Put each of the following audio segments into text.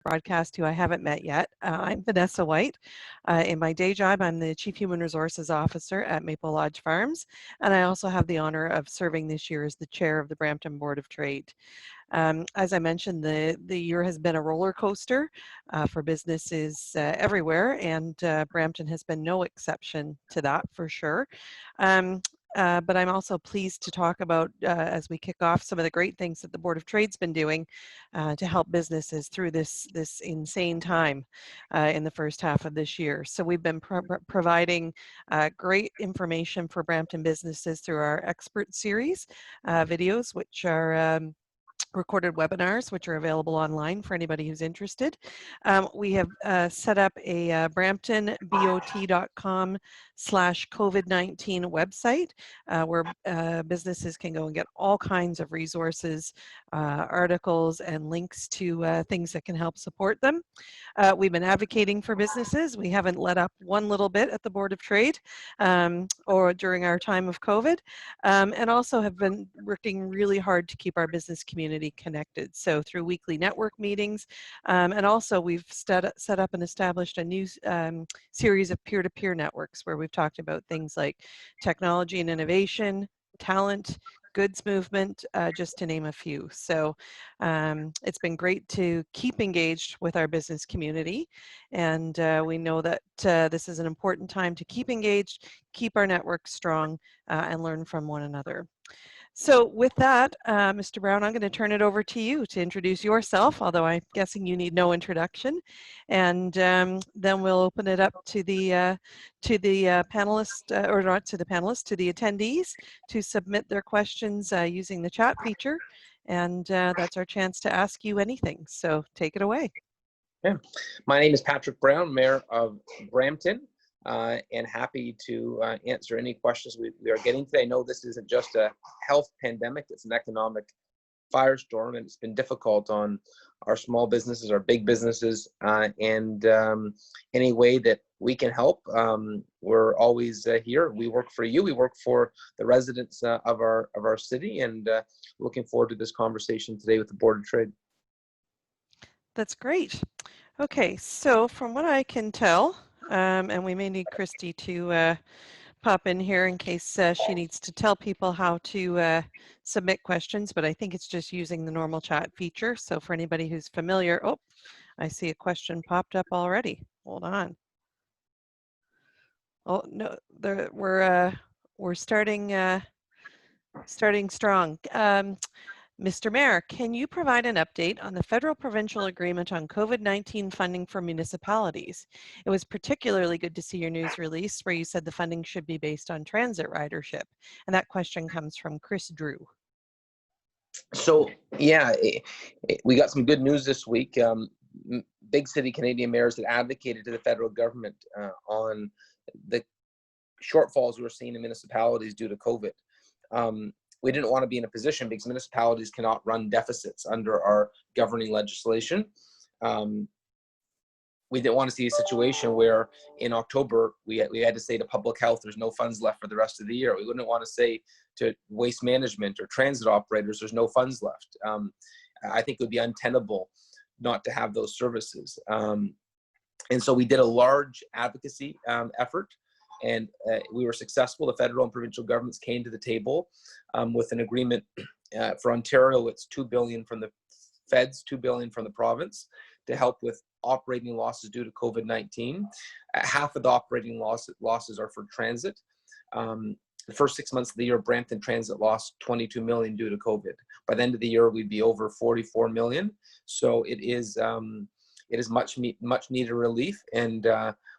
broadcast who I haven't met yet. I'm Vanessa White. In my day job, I'm the Chief Human Resources Officer at Maple Lodge Farms, and I also have the honor of serving this year as the Chair of the Brampton Board of Trade. As I mentioned, the year has been a roller coaster for businesses everywhere, and Brampton has been no exception to that for sure. But I'm also pleased to talk about, as we kick off, some of the great things that the Board of Trade's been doing to help businesses through this insane time in the first half of this year. So we've been providing great information for Brampton businesses through our expert series videos, which are recorded webinars, which are available online for anybody who's interested. We have set up a bramptonbot.com/COVID-19 website where businesses can go and get all kinds of resources, articles, and links to things that can help support them. We've been advocating for businesses. We haven't let up one little bit at the Board of Trade or during our time of COVID, and also have been working really hard to keep our business community connected. So through weekly network meetings, and also we've set up and established a new series of peer-to-peer networks where we've talked about things like technology and innovation, talent, goods movement, just to name a few. So it's been great to keep engaged with our business community, and we know that this is an important time to keep engaged, keep our network strong, and learn from one another. So with that, Mr. Brown, I'm going to turn it over to you to introduce yourself, although I'm guessing you need no introduction, and then we'll open it up to the panelists, or not to the panelists, to the attendees to submit their questions using the chat feature, and that's our chance to ask you anything. So take it away. Yeah. My name is Patrick Brown, Mayor of Brampton. And happy to answer any questions we are getting today. I know this isn't just a health pandemic, it's an economic firestorm, and it's been difficult on our small businesses, our big businesses, and any way that we can help, we're always here. We work for you, we work for the residents of our city, and looking forward to this conversation today with the Board of Trade. That's great. Okay, so from what I can tell, and we may need Christy to pop in here in case she needs to tell people how to submit questions, but I think it's just using the normal chat feature. So for anybody who's familiar, oh, I see a question popped up already. Hold on. Oh no, we're starting strong. Mr. Mayor, can you provide an update on the federal-provincial agreement on COVID-19 funding for municipalities? It was particularly good to see your news release where you said the funding should be based on transit ridership. And that question comes from Chris Drew. So, yeah, we got some good news this week. Big city Canadian mayors had advocated to the federal government on the shortfalls we were seeing in municipalities due to COVID. We didn't want to be in a position because municipalities cannot run deficits under our governing legislation. We didn't want to see a situation where in October we had to say to public health there's no funds left for the rest of the year. We wouldn't want to say to waste management or transit operators there's no funds left. I think it would be untenable not to have those services. And so we did a large advocacy effort. And we were successful. The federal and provincial governments came to the table with an agreement. For Ontario, it's $2 billion from the feds, $2 billion from the province to help with operating losses due to COVID-19. Half of the operating losses are for transit. The first 6 months of the year, Brampton Transit lost $22 million due to COVID. By the end of the year, we'd be over $44 million. So it is much needed relief, and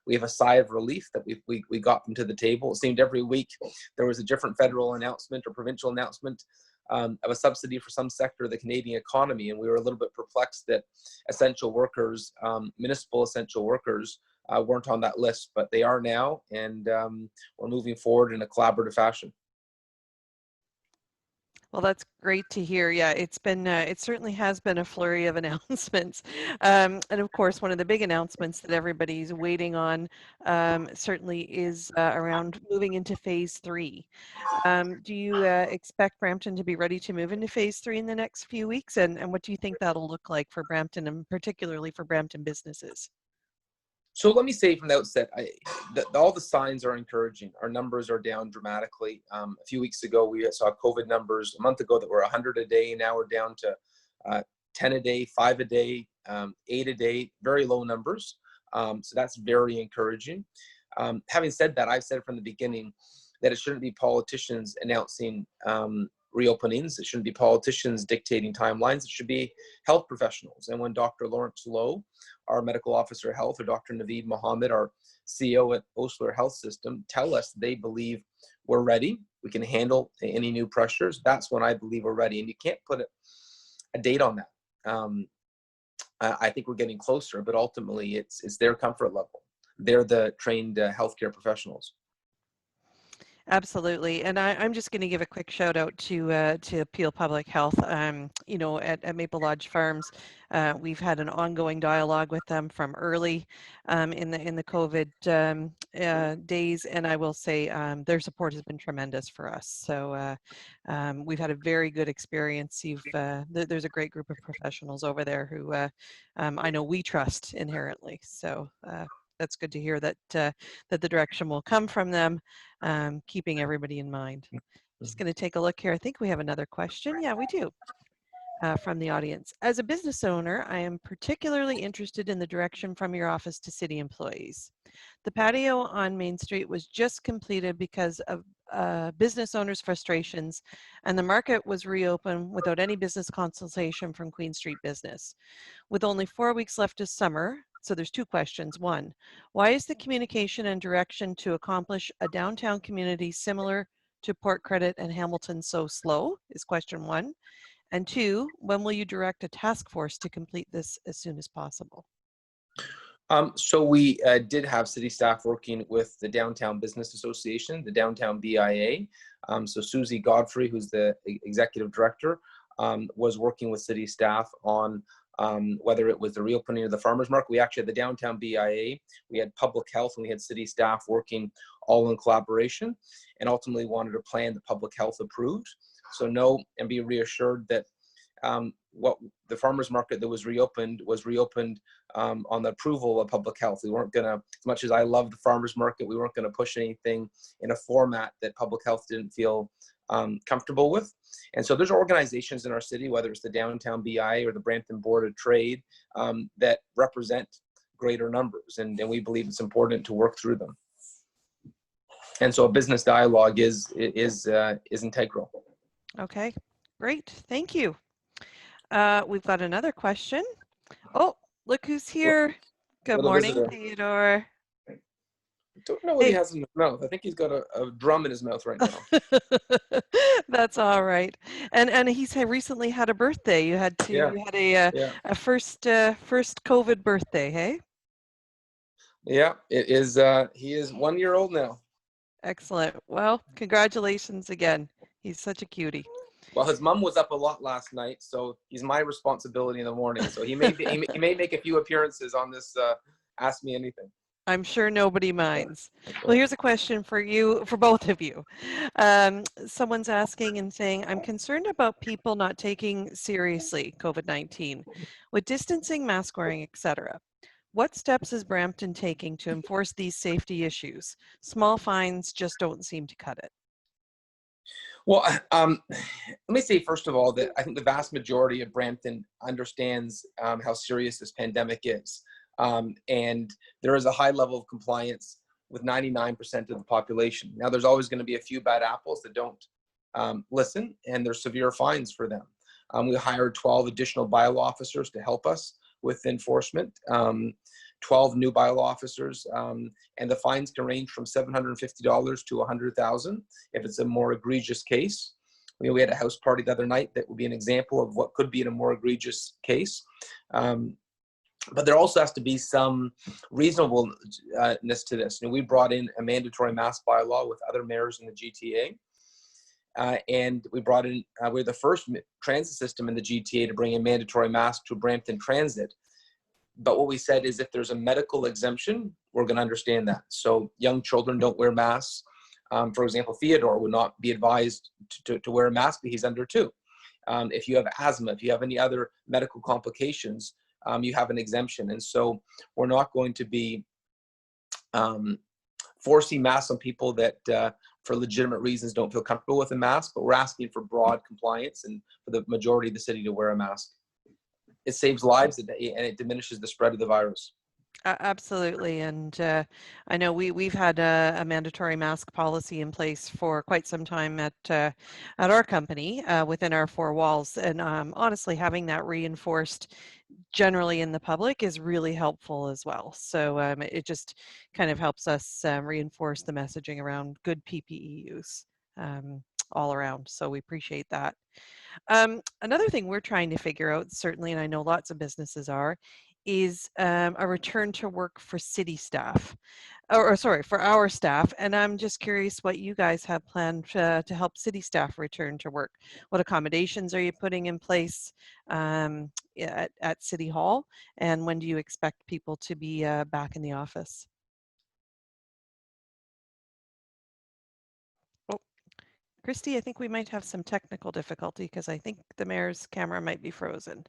we have a sigh of relief that we got them to the table. It seemed every week there was a different federal announcement or provincial announcement of a subsidy for some sector of the Canadian economy, and we were a little bit perplexed that essential workers, municipal essential workers, weren't on that list, but they are now, and we're moving forward in a collaborative fashion. Well, that's great to hear. Yeah, it's been, it certainly has been a flurry of announcements. And of course, one of the big announcements that everybody's waiting on certainly is around moving into phase 3. Do you expect Brampton to be ready to move into phase 3 in the next few weeks? And what do you think that'll look like for Brampton and particularly for Brampton businesses? So let me say from the outset, all the signs are encouraging. Our numbers are down dramatically. A few weeks ago, we saw COVID numbers a month ago that were 100 a day. Now we're down to 10 a day, 5 a day, 8 a day, very low numbers. So that's very encouraging. Having said that, I've said from the beginning that it shouldn't be politicians announcing reopenings. It shouldn't be politicians dictating timelines. It should be health professionals. And when Dr. Lawrence Lowe, our medical officer of health, or Dr. Naveed Mohammed, our CEO at Osler Health System, tell us they believe we're ready, we can handle any new pressures, that's when I believe we're ready. And you can't put a date on that. I think we're getting closer, but ultimately it's their comfort level. They're the trained healthcare professionals. Absolutely, and I'm just going to give a quick shout out to Peel Public Health. You know, at Maple Lodge Farms, we've had an ongoing dialogue with them from early in the COVID days, and I will say their support has been tremendous for us. So we've had a very good experience. There's a great group of professionals over there who I know we trust inherently. So. That's good to hear that that the direction will come from them, keeping everybody in mind. Just going to take a look here. I think we have another question. Yeah, we do. From the audience. As a business owner, I am particularly interested in the direction from your office to city employees. The patio on Main Street was just completed because of business owners' frustrations, and the market was reopened without any business consultation from Queen Street Business. With only 4 weeks left of summer, so there's two questions. One, why is the communication and direction to accomplish a downtown community similar to Port Credit and Hamilton so slow, is question one. And two, when will you direct a task force to complete this as soon as possible? So we did have city staff working with the Downtown Business Association, the Downtown BIA. So Susie Godfrey, who's the executive director, was working with city staff on whether it was the reopening of the farmers market. We actually had the Downtown BIA, we had public health, and we had city staff working all in collaboration, and ultimately wanted a plan that public health approved. So know and be reassured that what the farmers market that was reopened on the approval of public health. We weren't gonna, as much as I love the farmers market, we weren't gonna push anything in a format that public health didn't feel comfortable with. And so there's organizations in our city, whether it's the Downtown BI or the Brampton Board of Trade, that represent greater numbers, and we believe it's important to work through them. And so a business dialogue is integral. Okay, great, thank you. We've got another question. Oh, look who's here. Good morning, visitor. Theodore. I don't know what he has in his mouth. I think he's got a drum in his mouth right now. That's all right. And he's recently had a birthday. You had a first COVID birthday, hey? Yeah, it is. He is 1 year old now. Excellent. Well, congratulations again. He's such a cutie. Well, his mom was up a lot last night, so he's my responsibility in the morning. So he may make a few appearances on this Ask Me Anything. I'm sure nobody minds. Well, here's a question for you, for both of you. Someone's asking and saying, I'm concerned about people not taking seriously COVID-19 with distancing, mask wearing, etc. What steps is Brampton taking to enforce these safety issues? Small fines just don't seem to cut it. Well, let me say, first of all, that I think the vast majority of Brampton understands how serious this pandemic is. And there is a high level of compliance with 99% of the population. Now, there's always going to be a few bad apples that don't listen, and there's severe fines for them. We hired 12 additional bylaw officers to help us with enforcement, 12 new bylaw officers, and the fines can range from $750 to $100,000 if it's a more egregious case. We had a house party the other night that would be an example of what could be in a more egregious case. But there also has to be some reasonableness to this. We brought in a mandatory mask bylaw with other mayors in the GTA. And we brought in, we're the first transit system in the GTA to bring in mandatory masks to Brampton Transit. But what we said is if there's a medical exemption, we're going to understand that. So young children don't wear masks. For example, Theodore would not be advised to wear a mask, but he's under 2. If you have asthma, if you have any other medical complications, you have an exemption. And so we're not going to be forcing masks on people that for legitimate reasons don't feel comfortable with a mask, but we're asking for broad compliance and for the majority of the city to wear a mask. It saves lives and it diminishes the spread of the virus. Absolutely, and I know we've had a mandatory mask policy in place for quite some time at our company within our 4 walls, and honestly, having that reinforced generally in the public is really helpful as well. So it just kind of helps us reinforce the messaging around good PPE use all around. So we appreciate that. Another thing we're trying to figure out, certainly, and I know lots of businesses are, is a return to work for city staff, or sorry, for our staff. And I'm just curious what you guys have planned to help city staff return to work. What accommodations are you putting in place at City Hall? And when do you expect people to be back in the office? Oh, Christy, I think we might have some technical difficulty because I think the mayor's camera might be frozen.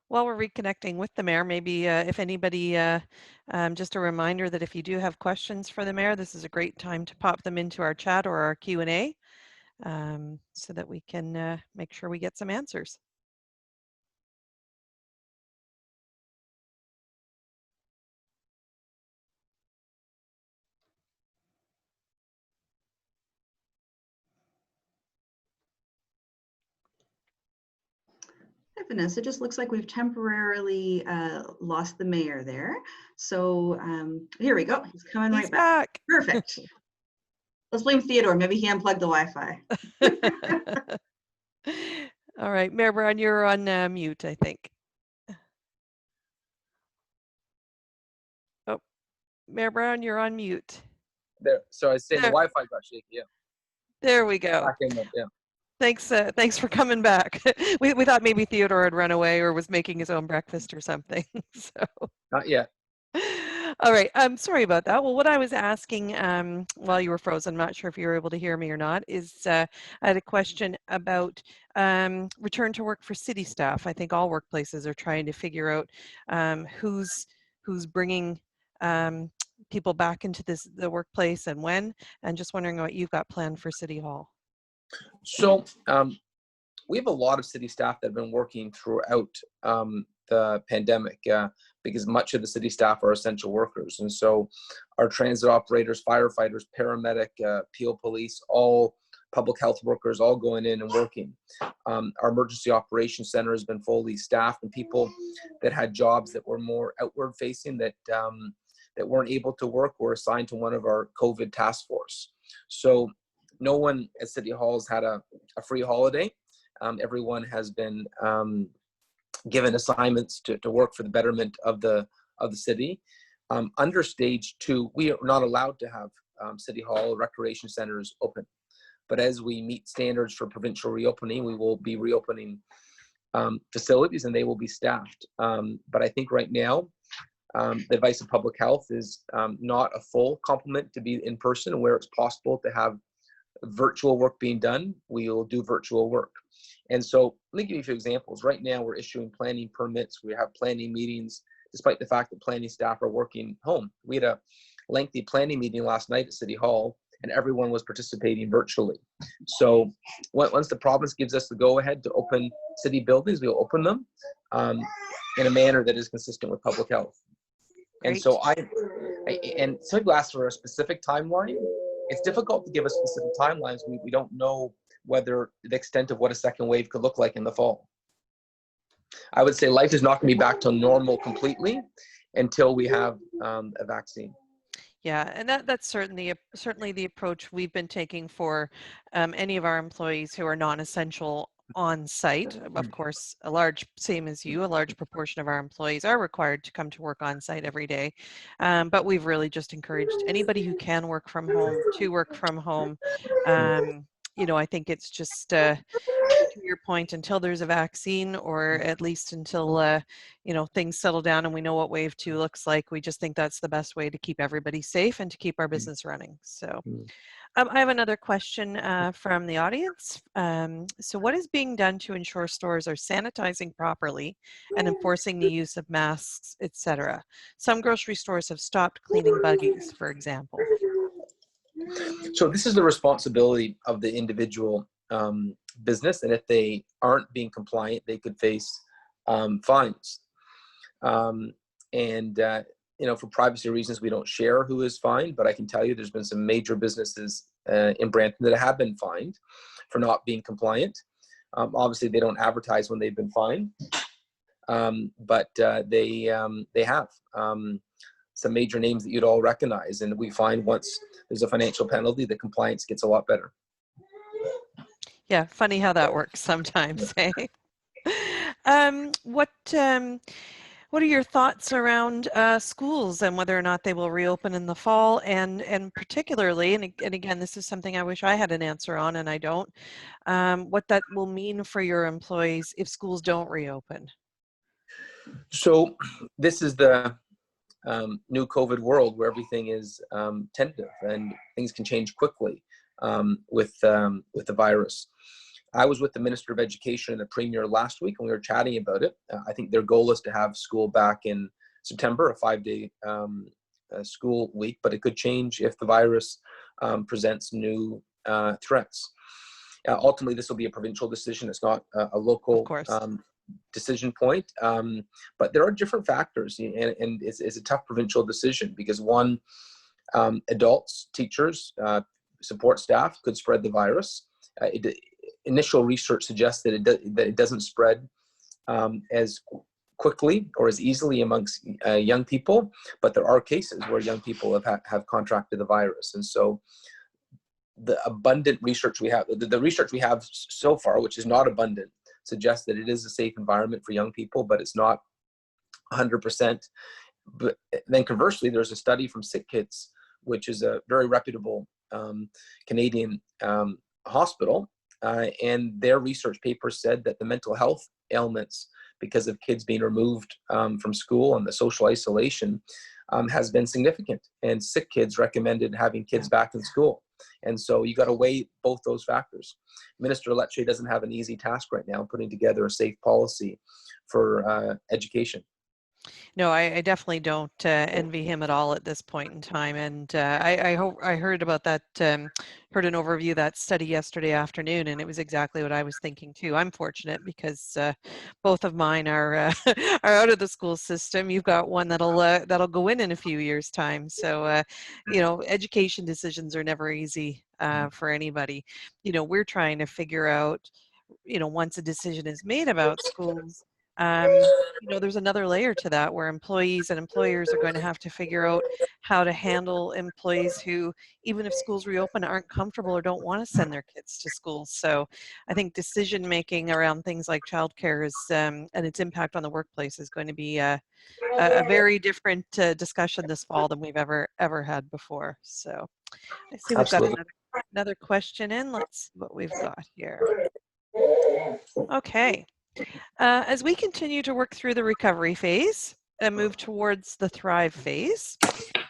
While we're reconnecting with the mayor, maybe if anybody, just a reminder that if you do have questions for the mayor, this is a great time to pop them into our chat or our Q&A so that we can make sure we get some answers. Hi, Vanessa. Just looks like we've temporarily lost the mayor there. So here we go. He's coming right back. Perfect. Let's blame Theodore. Maybe he unplugged the Wi-Fi. All right, Mayor Brown, you're on mute, I think. Oh, Mayor Brown, you're on mute. There. So I was saying the Wi-Fi got shaky. Yeah. There we go. Back in, yeah. Thanks for coming back. We thought maybe Theodore had run away or was making his own breakfast or something. So. Not yet. All right. I'm sorry about that. Well, what I was asking while you were frozen, I'm not sure if you were able to hear me or not, is I had a question about return to work for city staff. I think all workplaces are trying to figure out who's bringing people back into the workplace and when, and just wondering what you've got planned for City Hall. So we have a lot of city staff that have been working throughout the pandemic because much of the city staff are essential workers. And so our transit operators, firefighters, paramedic, Peel police, all public health workers, all going in and working. Our emergency operations center has been fully staffed, and people that had jobs that were more outward facing that weren't able to work were assigned to one of our COVID task force. So no one at City Hall has had a free holiday. Everyone has been given assignments to work for the betterment of the city. Under stage 2, we are not allowed to have City Hall recreation centers open. But as we meet standards for provincial reopening, we will be reopening facilities and they will be staffed. But I think right now, the advice of public health is not a full complement to be in person, and where it's possible to have virtual work being done, we will do virtual work. And so let me give you a few examples. Right now, we're issuing planning permits. We have planning meetings, despite the fact that planning staff are working home. We had a lengthy planning meeting last night at City Hall, and everyone was participating virtually. So once the province gives us the go-ahead to open city buildings, we'll open them in a manner that is consistent with public health. Great. And so and some people ask for a specific timeline. It's difficult to give us specific timelines. We don't know whether the extent of what a second wave could look like in the fall. I would say life is not going to be back to normal completely until we have a vaccine. Yeah, and that's certainly the approach we've been taking for any of our employees who are non-essential on site. Of course, same as you, a large proportion of our employees are required to come to work on site every day. But we've really just encouraged anybody who can work from home to work from home. I think it's just, to your point, until there's a vaccine, or at least until, things settle down and we know what wave 2 looks like, we just think that's the best way to keep everybody safe and to keep our business running. So. I have another question from the audience. So what is being done to ensure stores are sanitizing properly and enforcing the use of masks, etc.? Some grocery stores have stopped cleaning buggies, for example. So this is the responsibility of the individual business, and if they aren't being compliant, they could face fines. For privacy reasons, we don't share who is fined, but I can tell you there's been some major businesses in Brampton that have been fined for not being compliant. Obviously, they don't advertise when they've been fined, but they have some major names that you'd all recognize. And we find once there's a financial penalty, the compliance gets a lot better. Yeah, funny how that works sometimes, eh? What are your thoughts around schools and whether or not they will reopen in the fall, and particularly, and again, this is something I wish I had an answer on, and I don't, what that will mean for your employees if schools don't reopen? So this is the new COVID world where everything is tentative and things can change quickly with the virus. I was with the Minister of Education and the Premier last week, and we were chatting about it. I think their goal is to have school back in September, a 5-day school week, but it could change if the virus presents new threats. Ultimately, this will be a provincial decision. It's not a local decision point, but there are different factors, and it's a tough provincial decision because one, adults, teachers, support staff could spread the virus. Initial research suggests that it doesn't spread as quickly or as easily amongst young people, but there are cases where young people have contracted the virus. And so the abundant research we have, the research we have so far, which is not abundant, suggests that it is a safe environment for young people, but it's not 100%. But then conversely, there's a study from Sick Kids, which is a very reputable Canadian hospital, and their research paper said that the mental health ailments because of kids being removed from school and the social isolation has been significant. And Sick Kids recommended having kids back in school. And so you got to weigh both those factors. Minister Lecce doesn't have an easy task right now putting together a safe policy for education. No, I definitely don't envy him at all at this point in time. And I heard about that, heard an overview of that study yesterday afternoon, and it was exactly what I was thinking too. I'm fortunate because both of mine are are out of the school system. You've got one that'll go in a few years' time. So education decisions are never easy for anybody. We're trying to figure out, once a decision is made about schools, there's another layer to that where employees and employers are going to have to figure out how to handle employees who, even if schools reopen, aren't comfortable or don't want to send their kids to school. So I think decision making around things like childcare is and its impact on the workplace is going to be a very different discussion this fall than we've ever had before. So I see we've got another question in. Let's see what we've got here. Okay. As we continue to work through the recovery phase and move towards the thrive phase,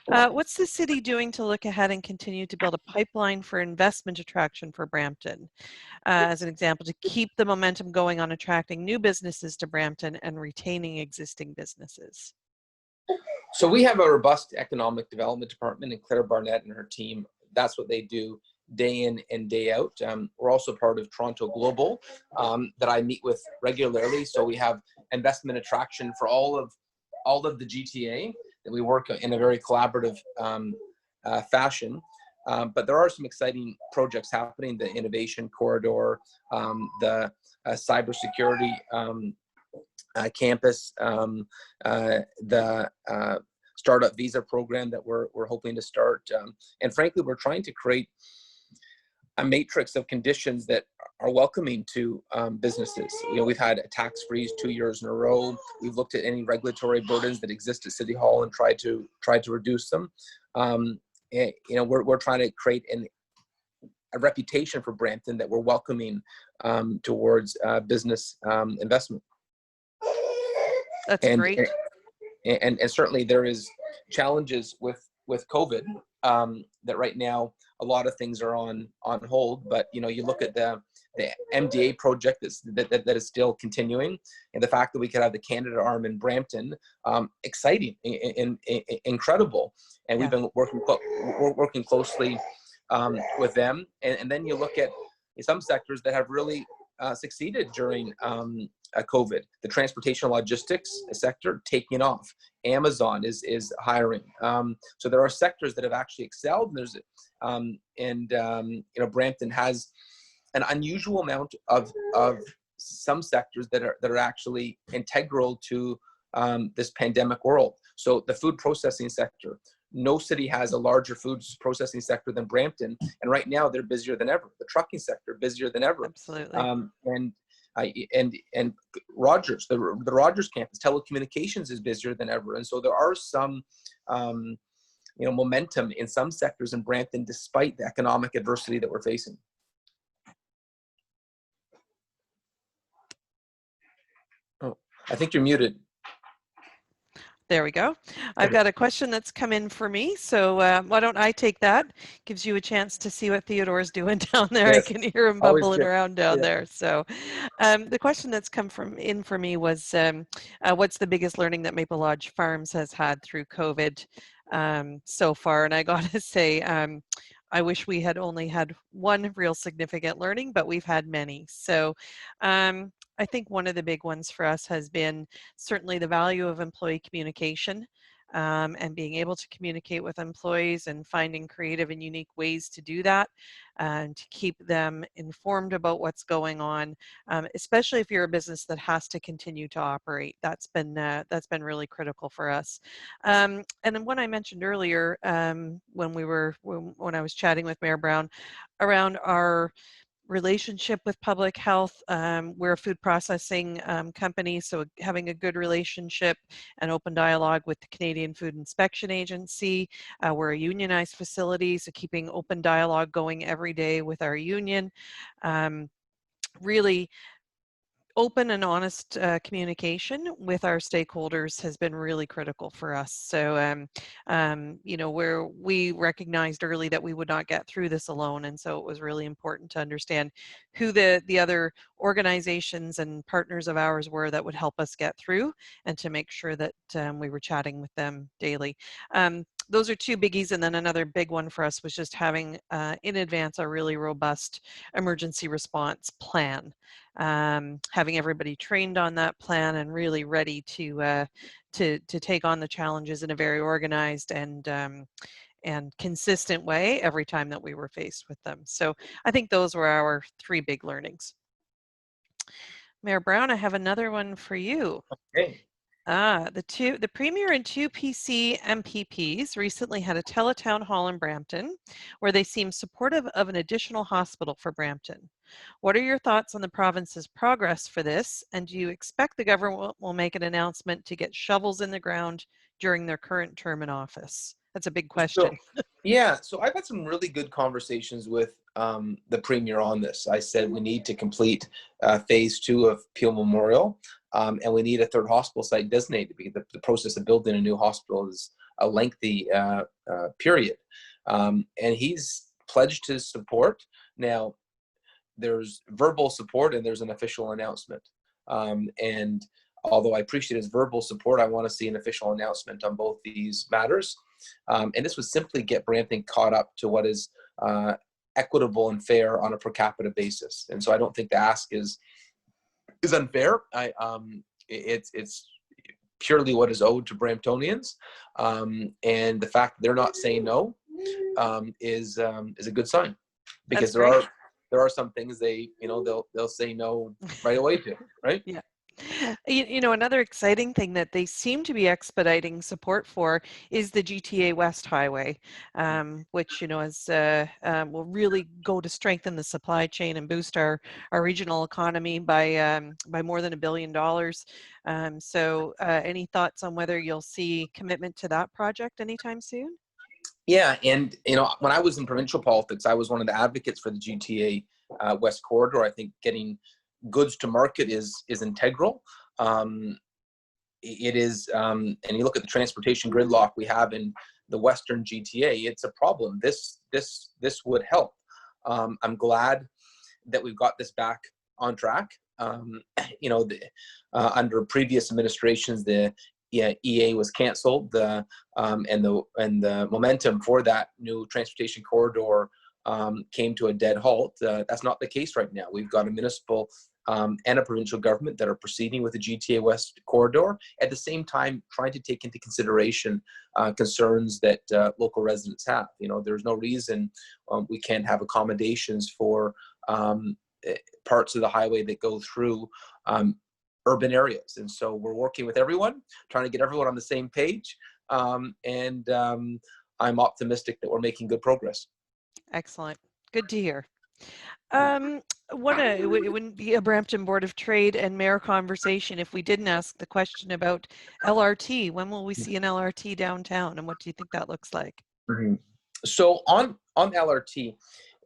what's the city doing to look ahead and continue to build a pipeline for investment attraction for Brampton? As an example, to keep the momentum going on attracting new businesses to Brampton and retaining existing businesses. So we have a robust economic development department, and Claire Barnett and her team, that's what they do day in and day out. We're also part of Toronto Global that I meet with regularly. So we have investment attraction for all of the GTA that we work in a very collaborative fashion. But there are some exciting projects happening: the innovation corridor, the cybersecurity campus, the startup visa program that we're hoping to start. And frankly, we're trying to create a matrix of conditions that are welcoming to businesses. We've had a tax freeze 2 years in a row. We've looked at any regulatory burdens that exist at City Hall and tried to reduce them. We're trying to create a reputation for Brampton that we're welcoming towards business investment. That's great. And certainly there is challenges with COVID that right now a lot of things are on hold. But you look at the MDA project that is still continuing, and the fact that we could have the Canada arm in Brampton, exciting and incredible. And we've been working closely with them. And then you look at some sectors that have really succeeded during COVID. The transportation logistics sector taking off. Amazon is hiring. So there are sectors that have actually excelled. And Brampton has an unusual amount of some sectors that are actually integral to this pandemic world. So the food processing sector. No city has a larger food processing sector than Brampton, and right now they're busier than ever. The trucking sector busier than ever. Absolutely. And Rogers, the Rogers campus, telecommunications is busier than ever, and so there are some momentum in some sectors in Brampton despite the economic adversity that we're facing. Oh, I think you're muted. There we go. I've got a question that's come in for me. So why don't I take that? Gives you a chance to see what Theodore's doing down there. Yes. I can hear him bubbling around down there. So the question that's come in for me was, what's the biggest learning that Maple Lodge Farms has had through COVID so far? And I got to say, I wish we had only had one real significant learning, but we've had many. So I think one of the big ones for us has been certainly the value of employee communication and being able to communicate with employees and finding creative and unique ways to do that and to keep them informed about what's going on, especially if you're a business that has to continue to operate. That's been really critical for us. And then when I mentioned earlier, when I was chatting with Mayor Brown around our relationship with public health. We're a food processing company, so having a good relationship and open dialogue with the Canadian Food Inspection Agency. We're a unionized facility, so keeping open dialogue going every day with our union. Really open and honest communication with our stakeholders has been really critical for us. So, where we recognized early that we would not get through this alone. And so it was really important to understand who the other organizations and partners of ours were that would help us get through and to make sure that we were chatting with them daily. Those are two biggies. And then another big one for us was just having in advance a really robust emergency response plan. Having everybody trained on that plan and really ready to take on the challenges in a very organized and consistent way every time that we were faced with them. So I think those were our three big learnings. Mayor Brown, I have another one for you. Okay. The Premier and two PC MPPs recently had a teletown hall in Brampton where they seemed supportive of an additional hospital for Brampton. What are your thoughts on the province's progress for this, and do you expect the government will make an announcement to get shovels in the ground during their current term in office? That's a big question. So I've had some really good conversations with the Premier on this. I said we need to complete phase 2 of Peel Memorial. And we need a third hospital site designated because the process of building a new hospital is a lengthy period. And he's pledged his support. Now, there's verbal support and there's an official announcement. And although I appreciate his verbal support, I want to see an official announcement on both these matters. And this would simply get Brampton caught up to what is equitable and fair on a per capita basis. And so I don't think the ask is unfair. It's purely what is owed to Bramptonians, and the fact that they're not saying no is a good sign, because there are some things they'll say no right away to, right? Yeah, You know, another exciting thing that they seem to be expediting support for is the GTA West Highway, which, you know, will really go to strengthen the supply chain and boost our regional economy by more than $1 billion. Any thoughts on whether you'll see commitment to that project anytime soon? Yeah, and you know, when I was in provincial politics, I was one of the advocates for the GTA West Corridor. I think getting goods to market is integral. It is, and you look at the transportation gridlock we have in the Western GTA, it's a problem. This would help. I'm glad that we've got this back on track. You know, under previous administrations, the EA was canceled, and the momentum for that new transportation corridor came to a dead halt. That's not the case right now. We've got a municipal and a provincial government that are proceeding with the GTA West corridor, at the same time trying to take into consideration concerns that local residents have. You know, there's no reason we can't have accommodations for parts of the highway that go through urban areas. And so we're working with everyone, trying to get everyone on the same page. And I'm optimistic that we're making good progress. Excellent. Good to hear. It wouldn't be a Brampton Board of Trade and Mayor conversation if we didn't ask the question about LRT. When will we see an LRT downtown, and what do you think that looks like? Mm-hmm. So on LRT,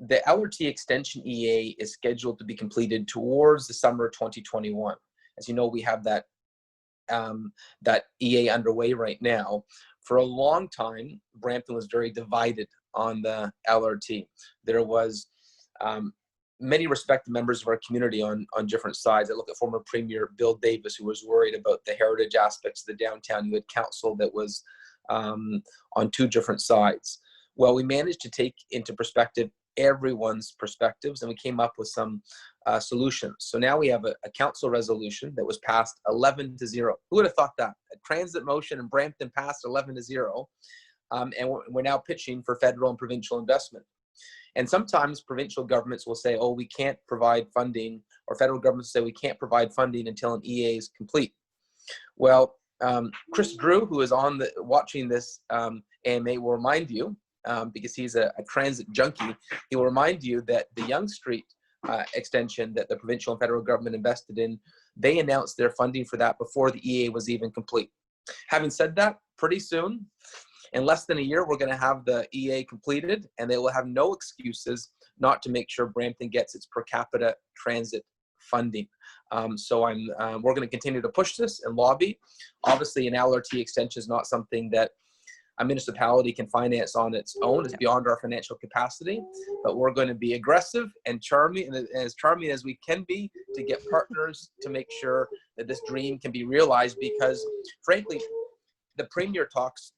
the LRT extension EA is scheduled to be completed towards the summer of 2021. As you know, we have that EA underway right now. For a long time, Brampton was very divided on the LRT. There was many respected members of our community on different sides. I look at former Premier Bill Davis, who was worried about the heritage aspects of the downtown. You had council that was on two different sides. Well, we managed to take into perspective everyone's perspectives, and we came up with some solutions. So now we have a council resolution that was passed 11-0. Who would have thought that? A transit motion in Brampton passed 11-0, and we're now pitching for federal and provincial investment. And sometimes provincial governments will say, oh, we can't provide funding, or federal governments say we can't provide funding until an EA is complete. Well, Chris Drew, who is watching this AMA, will remind you, because he's a transit junkie, he will remind you that the Yonge Street extension that the provincial and federal government invested in, they announced their funding for that before the EA was even complete. Having said that, pretty soon, in less than a year, we're going to have the EA completed, and they will have no excuses not to make sure Brampton gets its per capita transit funding. So we're going to continue to push this and lobby. Obviously, an LRT extension is not something that a municipality can finance on its own. It's beyond our financial capacity, but we're going to be aggressive and charming, and as charming as we can be, to get partners to make sure that this dream can be realized, because frankly, the Premier talks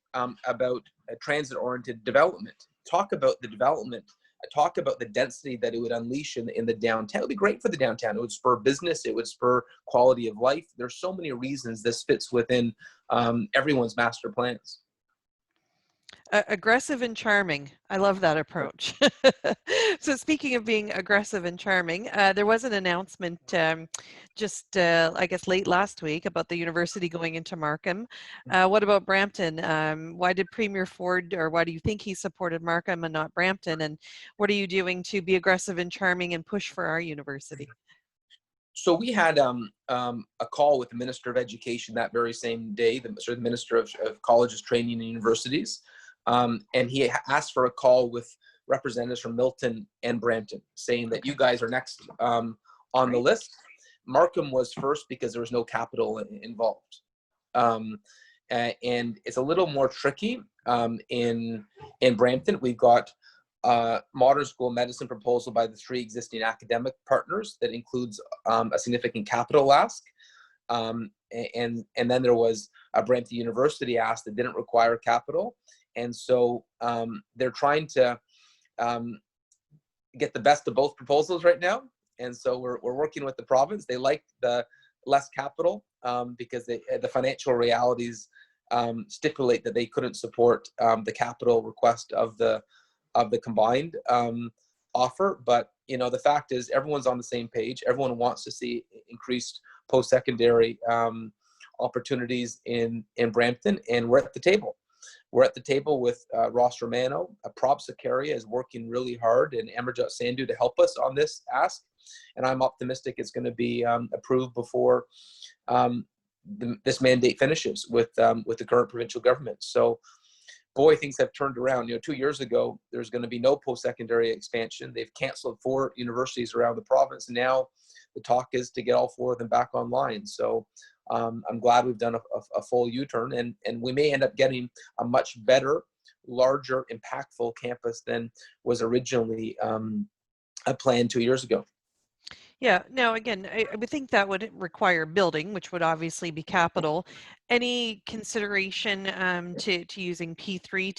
about a transit-oriented development. Talk about the development. Talk about the density that it would unleash in the downtown. It would be great for the downtown. It would spur business. It would spur quality of life. There's so many reasons this fits within everyone's master plans. Aggressive and charming. I love that approach. So speaking of being aggressive and charming, there was an announcement just, I guess, late last week about the university going into Markham. What about Brampton? Why did Premier Ford, or why do you think he supported Markham and not Brampton? And what are you doing to be aggressive and charming and push for our university? So we had a call with the Minister of Education that very same day, the Minister of Colleges, Training, and Universities. And he asked for a call with representatives from Milton and Brampton, saying that you guys are next on the list. Markham was first because there was no capital involved. And it's a little more tricky in Brampton. We've got modern school medicine proposal by the three existing academic partners that includes a significant capital ask. And then there was a Brampton University ask that didn't require capital. And so they're trying to get the best of both proposals right now. And so we're working with the province. They like the less capital because the financial realities stipulate that they couldn't support the capital request of the combined offer. But you know, the fact is everyone's on the same page. Everyone wants to see increased post-secondary opportunities in Brampton, and we're at the table. We're at the table with Ross Romano. Prop Sakaria is working really hard, and Amarjot Sandhu to help us on this ask. And I'm optimistic it's going to be approved before this mandate finishes with the current provincial government. So, boy, things have turned around. 2 years ago, there's going to be no post-secondary expansion. They've canceled 4 universities around the province. And now the talk is to get all 4 of them back online. So I'm glad we've done a full U-turn, and we may end up getting a much better, larger, impactful campus than was originally planned 2 years ago. Yeah. Now, again, I would think that would require building, which would obviously be capital. Any consideration to using P3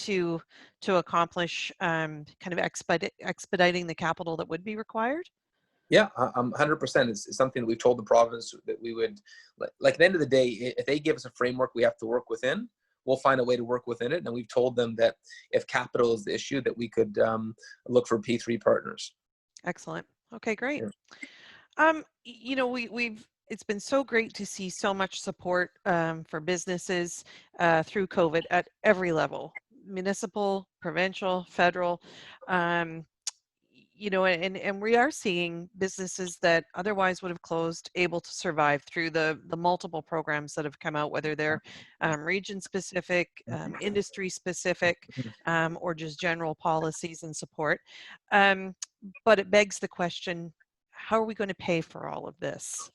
to accomplish kind of expediting the capital that would be required? Yeah, 100%. It's something that we've told the province that we would, like at the end of the day, if they give us a framework we have to work within, we'll find a way to work within it. And we've told them that if capital is the issue, that we could look for P3 partners. Excellent. Okay, great. Yeah. It's been so great to see so much support for businesses through COVID at every level, municipal, provincial, federal. And we are seeing businesses that otherwise would have closed able to survive through the multiple programs that have come out, whether they're region specific, industry specific, or just general policies and support. But it begs the question, how are we going to pay for all of this?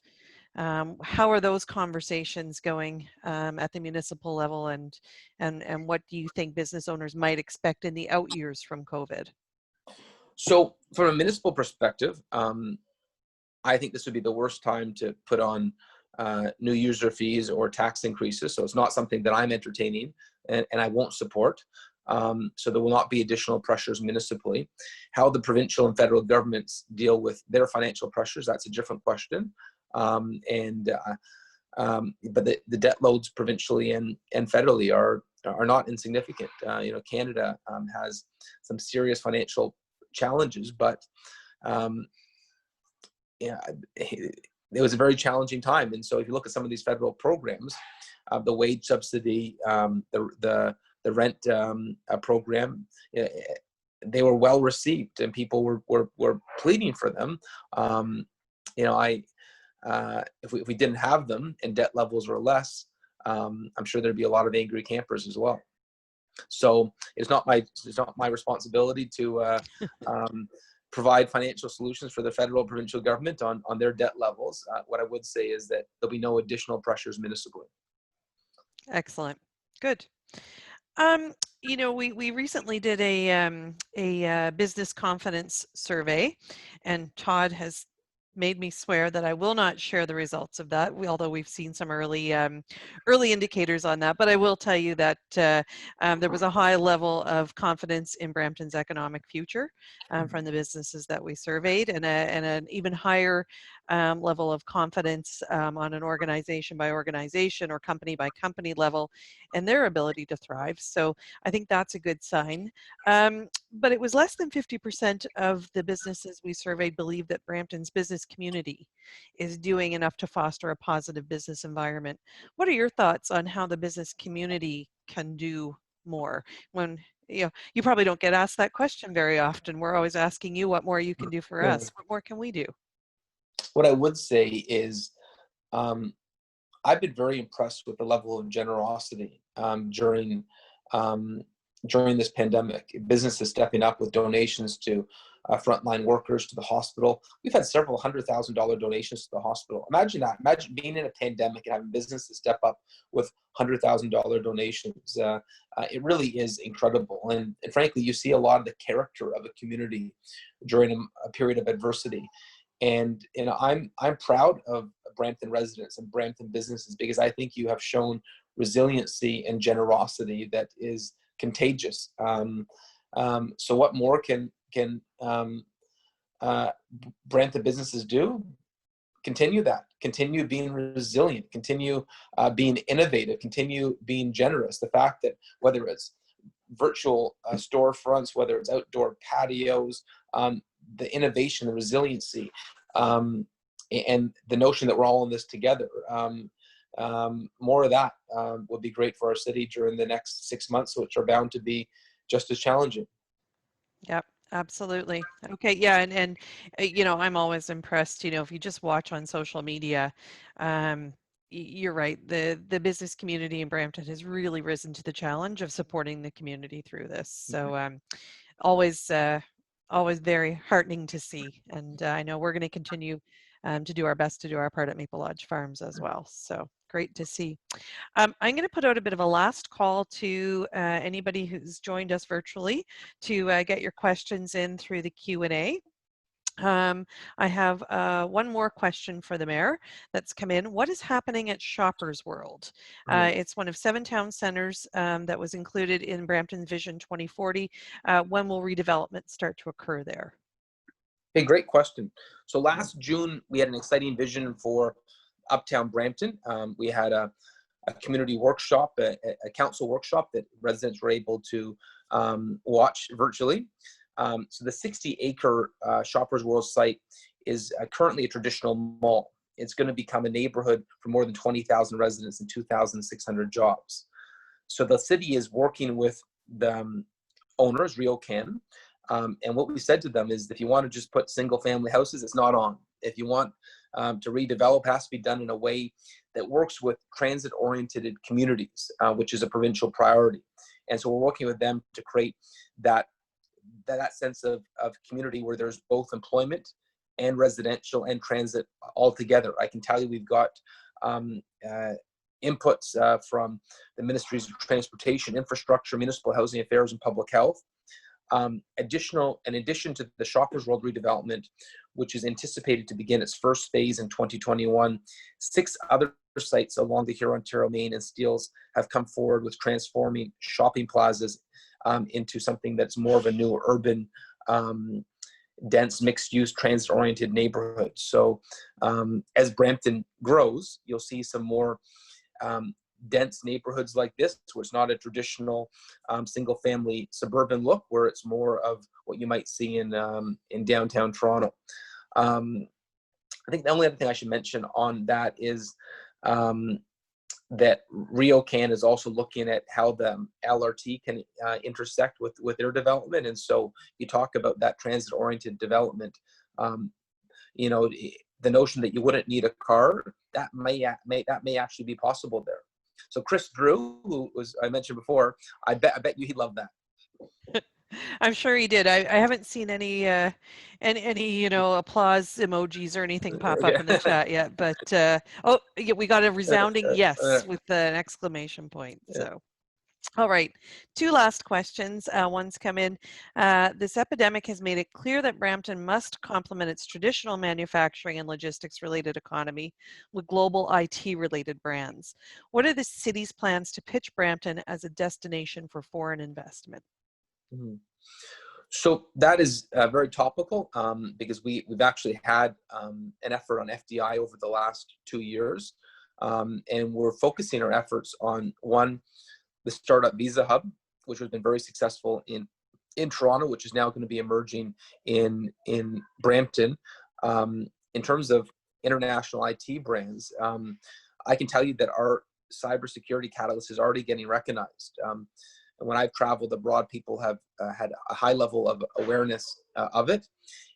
How are those conversations going at the municipal level, and what do you think business owners might expect in the out years from COVID? So from a municipal perspective, I think this would be the worst time to put on new user fees or tax increases. So it's not something that I'm entertaining and I won't support. So there will not be additional pressures municipally. How the provincial and federal governments deal with their financial pressures, that's a different question. But the debt loads provincially and federally are not insignificant. Canada has some serious financial challenges, but it was a very challenging time. And so if you look at some of these federal programs, the wage subsidy, the rent program, they were well received, and people were pleading for them. If we didn't have them and debt levels were less, I'm sure there'd be a lot of angry campers as well. So it's not my responsibility to provide financial solutions for the federal and provincial government on their debt levels. What I would say is that there'll be no additional pressures municipally. Excellent. Good. We recently did a business confidence survey, and Todd has made me swear that I will not share the results of that, although we've seen some early indicators on that. But I will tell you that there was a high level of confidence in Brampton's economic future from the businesses that we surveyed, and an even higher level of confidence on an organization by organization or company by company level and their ability to thrive. So I think that's a good sign. But it was less than 50% of the businesses we surveyed believe that Brampton's business community is doing enough to foster a positive business environment. What are your thoughts on how the business community can do more? When you probably don't get asked that question very often. We're always asking you what more you can do for us. What more can we do? What I would say is I've been very impressed with the level of generosity during this pandemic. Businesses stepping up with donations to frontline workers, to the hospital. We've had several $100,000 donations to the hospital. Imagine that. Imagine being in a pandemic and having businesses step up with $100,000 donations. It really is incredible. And frankly, you see a lot of the character of a community during a period of adversity. And I'm proud of Brampton residents and Brampton businesses, because I think you have shown resiliency and generosity that is contagious. So what more can Brampton businesses do? Continue that. Continue being resilient. Continue being innovative. Continue being generous. The fact that whether it's virtual storefronts, whether it's outdoor patios, the innovation, the resiliency, and the notion that we're all in this together. More of that would be great for our city during the next 6 months, which are bound to be just as challenging. Yep, absolutely. Okay, yeah, and you know, I'm always impressed, you know, if you just watch on social media, you're right, the business community in Brampton has really risen to the challenge of supporting the community through this. So always always very heartening to see, and I know we're going to continue to do our best to do our part at Maple Lodge Farms as well. So great to see. I'm going to put out a bit of a last call to anybody who's joined us virtually to get your questions in through the Q&A. I have one more question for the mayor that's come in. What is happening at Shoppers World? It's one of 7 town centers that was included in Brampton Vision 2040. When will redevelopment start to occur there? Hey, great question. So last June, we had an exciting vision for Uptown Brampton. We had a community workshop, a council workshop that residents were able to watch virtually. So the 60-acre Shoppers World site is currently a traditional mall. It's going to become a neighborhood for more than 20,000 residents and 2,600 jobs. So the city is working with the owners, RioCan, and what we said to them is, if you want to just put single-family houses, it's not on. If you want to redevelop, it has to be done in a way that works with transit-oriented communities, which is a provincial priority. And so we're working with them to create that sense of community where there's both employment and residential and transit all together. I can tell you we've got inputs from the Ministries of Transportation, Infrastructure, Municipal Housing Affairs, and Public Health. In addition to the Shoppers World redevelopment, which is anticipated to begin its first phase in 2021, 6 other sites along the Huron-Ontario Main and Steeles have come forward with transforming shopping plazas into something that's more of a new urban, dense, mixed-use, transit-oriented neighborhood. So as Brampton grows, you'll see some more dense neighborhoods like this, where it's not a traditional single-family suburban look, where it's more of what you might see in downtown Toronto. I think the only other thing I should mention on that is that RioCan is also looking at how the LRT can intersect with their development. And so you talk about that transit-oriented development, you know, the notion that you wouldn't need a car, that may actually be possible there. So Chris Drew, who I mentioned before, I bet you he'd love that. I'm sure he did. I haven't seen any you know, applause emojis or anything pop up in the chat yet, but oh yeah, we got a resounding yes with an exclamation point. So all right, 2 last questions. One's come in. This epidemic has made it clear that Brampton must complement its traditional manufacturing and logistics-related economy with global IT-related brands. What are the city's plans to pitch Brampton as a destination for foreign investment? Mm-hmm. So that is very topical because we've actually had an effort on FDI over the last 2 years, and we're focusing our efforts on, one, the Startup Visa Hub, which has been very successful in Toronto, which is now going to be emerging in Brampton. In terms of international IT brands, I can tell you that our cybersecurity catalyst is already getting recognized. When I've traveled abroad, people have had a high level of awareness of it.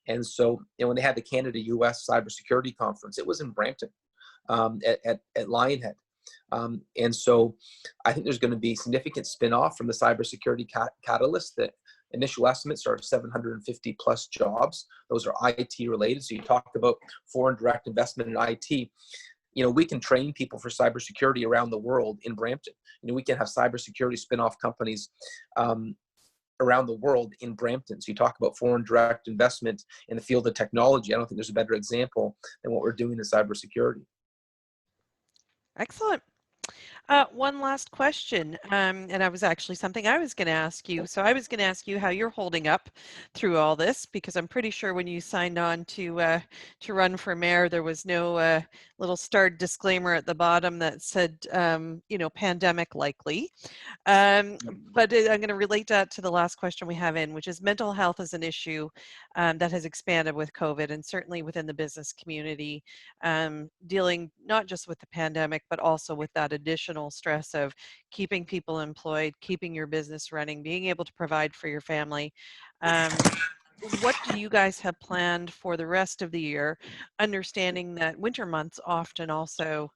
And so, you know, when they had the Canada-US Cybersecurity Conference, it was in Brampton at Lionhead. And so I think there's going to be significant spin-off from the cybersecurity catalyst. That initial estimates are 750 plus jobs. Those are IT related. So you talked about foreign direct investment in IT. You know, we can train people for cybersecurity around the world in Brampton. You know, we can have cybersecurity spin-off companies around the world in Brampton. So you talk about foreign direct investment in the field of technology. I don't think there's a better example than what we're doing in cybersecurity. Excellent. One last question, and I was actually something I was going to ask you. So I was going to ask you how you're holding up through all this, because I'm pretty sure when you signed on to run for mayor, there was no little starred disclaimer at the bottom that said, you know, pandemic likely. But I'm going to relate that to the last question we have in, which is mental health is an issue that has expanded with COVID, and certainly within the business community, dealing not just with the pandemic, but also with that additional stress of keeping people employed, keeping your business running, being able to provide for your family. What do you guys have planned for the rest of the year, understanding that winter months often also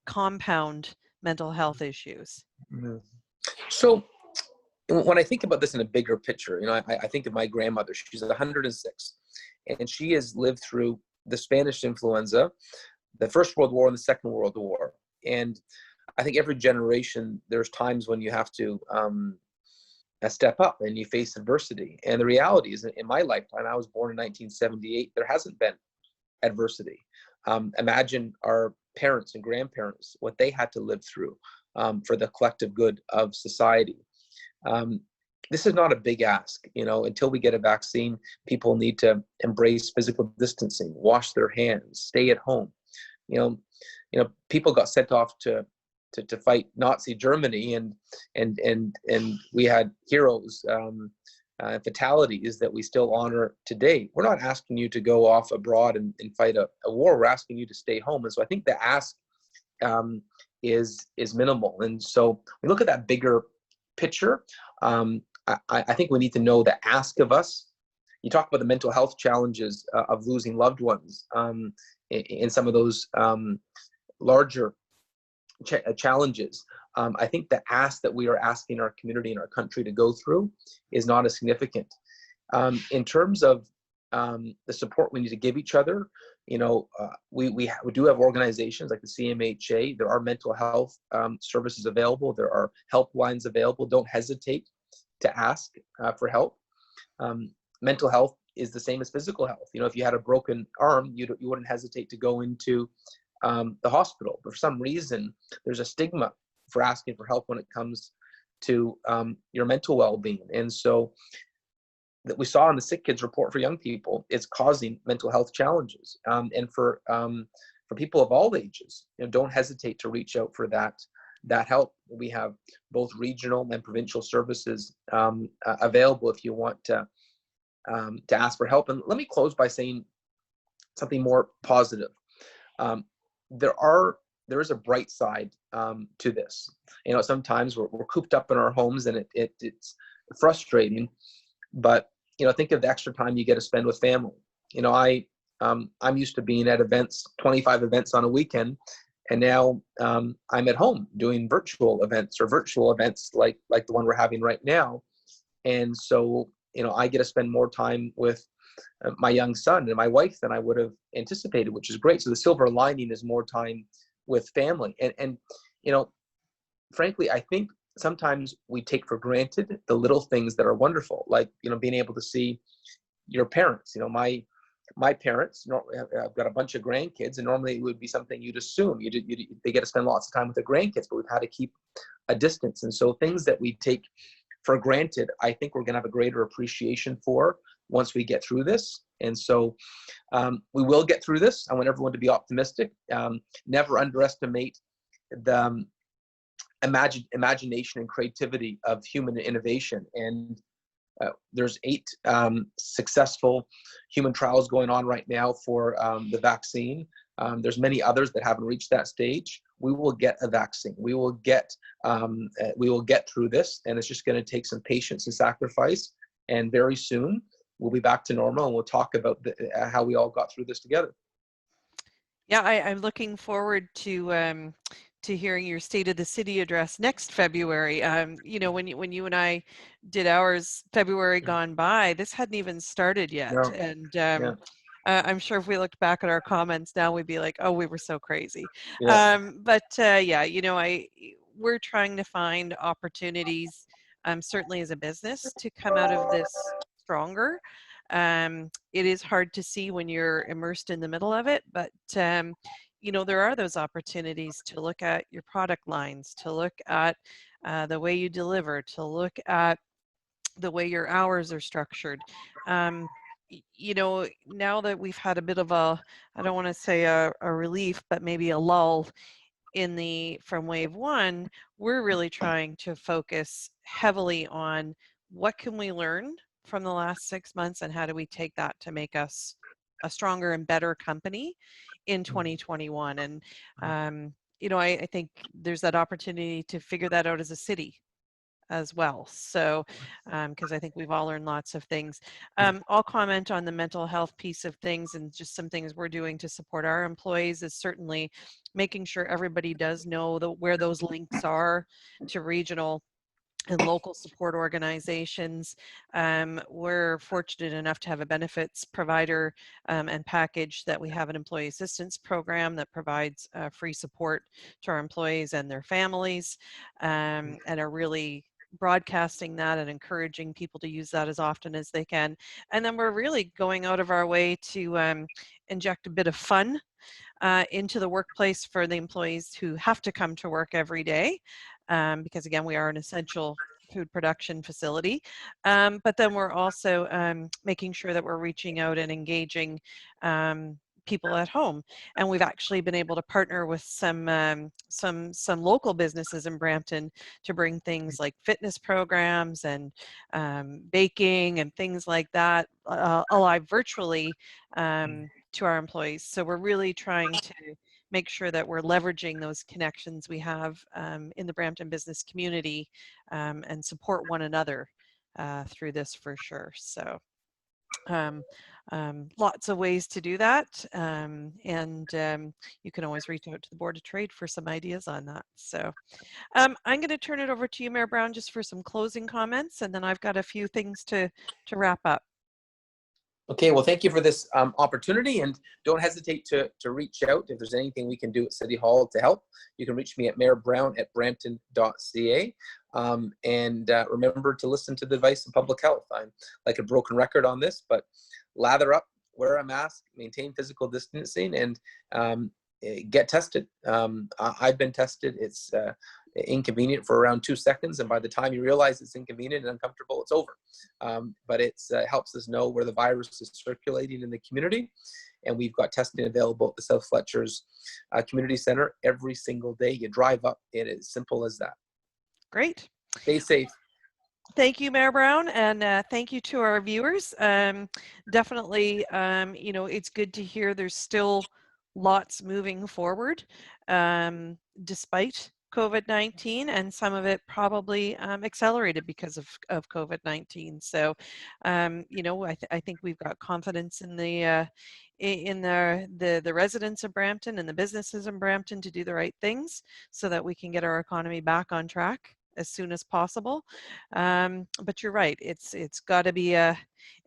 compound mental health issues? Mhm. So when I think about this in a bigger picture, you know, I think of my grandmother. She's 106, and she has lived through the Spanish influenza, the First World War, and the Second World War. And I think every generation, there's times when you have to step up and you face adversity. And the reality is, in my lifetime, I was born in 1978, there hasn't been adversity. Imagine our parents and grandparents, what they had to live through for the collective good of society. This is not a big ask, you know. Until we get a vaccine, people need to embrace physical distancing, wash their hands, stay at home. You know, people got sent off to fight Nazi Germany, and we had heroes, fatalities that we still honor today. We're not asking you to go off abroad and fight a war. We're asking you to stay home. And so I think the ask is minimal. And so we look at that bigger picture. I think we need to know the ask of us. You talk about the mental health challenges of losing loved ones in some of those larger challenges. I think the ask that we are asking our community and our country to go through is not as significant. In terms of the support we need to give each other, you know, we do have organizations like the CMHA. There are mental health services available. There are helplines available. Don't hesitate to ask for help. Mental health is the same as physical health. You know, if you had a broken arm, you wouldn't hesitate to go into the hospital. But for some reason, there's a stigma for asking for help when it comes to your mental well-being. And so that we saw in the Sick Kids report for young people, it's causing mental health challenges. And for people of all ages, you know, don't hesitate to reach out for that help. We have both regional and provincial services available if you want to ask for help. And let me close by saying something more positive. There is a bright side to this. You know, sometimes we're cooped up in our homes, and it's frustrating. But you know, think of the extra time you get to spend with family. You know, I'm used to being at events, 25 events on a weekend, and now I'm at home doing virtual events like the one we're having right now. And so, you know, I get to spend more time with my young son and my wife than I would have anticipated, which is great. So the silver lining is more time with family. And you know, frankly, I think sometimes we take for granted the little things that are wonderful, like, you know, being able to see your parents. You know, my parents, I've got a bunch of grandkids, and normally it would be something you'd assume they get to spend lots of time with their grandkids, but we've had to keep a distance. And so things that we take for granted, I think we're going to have a greater appreciation for once we get through this. And so we will get through this. I want everyone to be optimistic. Never underestimate the imagination and creativity of human innovation. And there's 8 successful human trials going on right now for the vaccine. There's many others that haven't reached that stage. We will get a vaccine. We will get through this, and it's just going to take some patience and sacrifice. And very soon we'll be back to normal, and we'll talk about how we all got through this together. Yeah, I'm looking forward to hearing your State of the City address next February. You know, when you and I did ours February gone by, this hadn't even started yet. No. And Yeah. I'm sure if we looked back at our comments now, we'd be like, oh, we were so crazy. Yeah. Yeah, you know, we're trying to find opportunities, certainly as a business, to come out of this stronger. It is hard to see when you're immersed in the middle of it, but you know, there are those opportunities to look at your product lines, to look at the way you deliver, to look at the way your hours are structured. You know, now that we've had a bit of a, I don't want to say a relief, but maybe a lull in the from wave one, we're really trying to focus heavily on what can we learn from the last 6 months and how do we take that to make us a stronger and better company in 2021. And you know, I think there's that opportunity to figure that out as a city as well. So, because I think we've all learned lots of things. I'll comment on the mental health piece of things, and just some things we're doing to support our employees is certainly making sure everybody does know where those links are to regional and local support organizations. We're fortunate enough to have a benefits provider and package that we have an employee assistance program that provides free support to our employees and their families, and are really broadcasting that and encouraging people to use that as often as they can. And then we're really going out of our way to inject a bit of fun into the workplace for the employees who have to come to work every day, because again, we are an essential food production facility. But then we're also making sure that we're reaching out and engaging people at home, and we've actually been able to partner with some local businesses in Brampton to bring things like fitness programs and baking and things like that alive virtually to our employees. So we're really trying to make sure that we're leveraging those connections we have in the Brampton business community and support one another through this for sure. So lots of ways to do that, and you can always reach out to the Board of Trade for some ideas on that. So I'm going to turn it over to you, Mayor Brown, just for some closing comments, and then I've got a few things to wrap up. Okay, well, thank you for this opportunity, and don't hesitate to reach out if there's anything we can do at City Hall to help. You can reach me at mayorbrown@brampton.ca. And remember to listen to the advice of public health. I'm like a broken record on this, but lather up, wear a mask, maintain physical distancing, and get tested. I've been tested. It's inconvenient for around 2 seconds, and by the time you realize it's inconvenient and uncomfortable, it's over. But it helps us know where the virus is circulating in the community, and we've got testing available at the South Fletcher's Community Center every single day. You drive up, it is simple as that. Great. Stay safe. Thank you, Mayor Brown, and thank you to our viewers. Definitely, you know, it's good to hear there's still lots moving forward despite COVID-19, and some of it probably accelerated because of COVID-19. So, you know, I think we've got confidence in the residents of Brampton and the businesses in Brampton to do the right things so that we can get our economy back on track as soon as possible. But you're right, it's got to be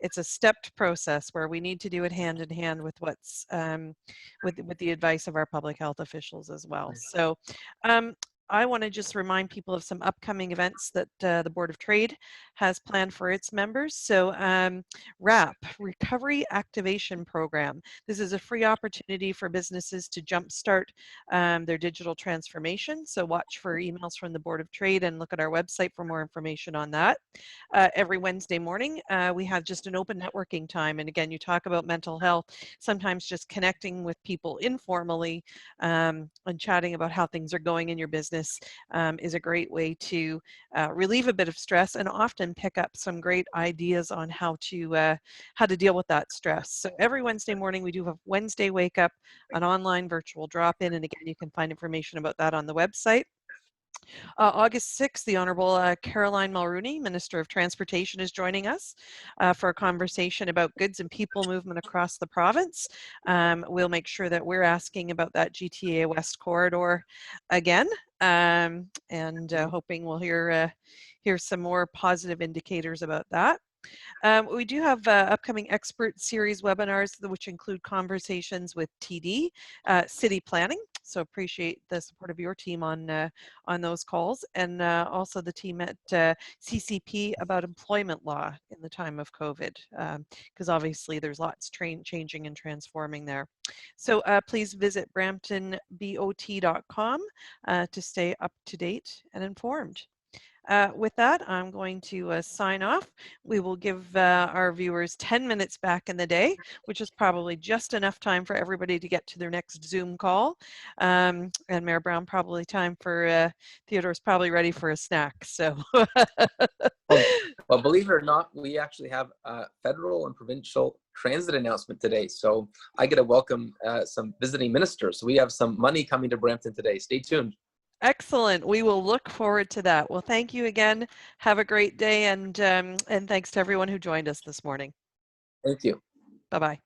it's a stepped process where we need to do it hand in hand with what's with the advice of our public health officials as well. So I want to just remind people of some upcoming events that the Board of Trade has planned for its members. So RAP, Recovery Activation Program. This is a free opportunity for businesses to jumpstart their digital transformation. So watch for emails from the Board of Trade and look at our website for more information on that. Every Wednesday morning, we have just an open networking time. And again, you talk about mental health, sometimes just connecting with people informally and chatting about how things are going in your business is a great way to relieve a bit of stress and often pick up some great ideas on how to deal with that stress. So every Wednesday morning we do have Wednesday Wake Up, an online virtual drop-in, and again you can find information about that on the website. August 6th, the Honorable Caroline Mulrooney, Minister of Transportation, is joining us for a conversation about goods and people movement across the province. We'll make sure that we're asking about that GTA West corridor again, and hoping we'll hear some more positive indicators about that. We do have upcoming expert series webinars which include conversations with TD, city planning. So appreciate the support of your team on those calls, and also the team at CCP about employment law in the time of COVID, because obviously there's lots changing and transforming there. So please visit bramptonbot.com to stay up to date and informed. With that, I'm going to sign off. We will give our viewers 10 minutes back in the day, which is probably just enough time for everybody to get to their next Zoom call. And Mayor Brown, probably time for, Theodore's probably ready for a snack. So. Well, believe it or not, we actually have a federal and provincial transit announcement today. So I get to welcome some visiting ministers. So we have some money coming to Brampton today. Stay tuned. Excellent. We will look forward to that. Well, thank you again. Have a great day, and thanks to everyone who joined us this morning. Thank you. Bye-bye.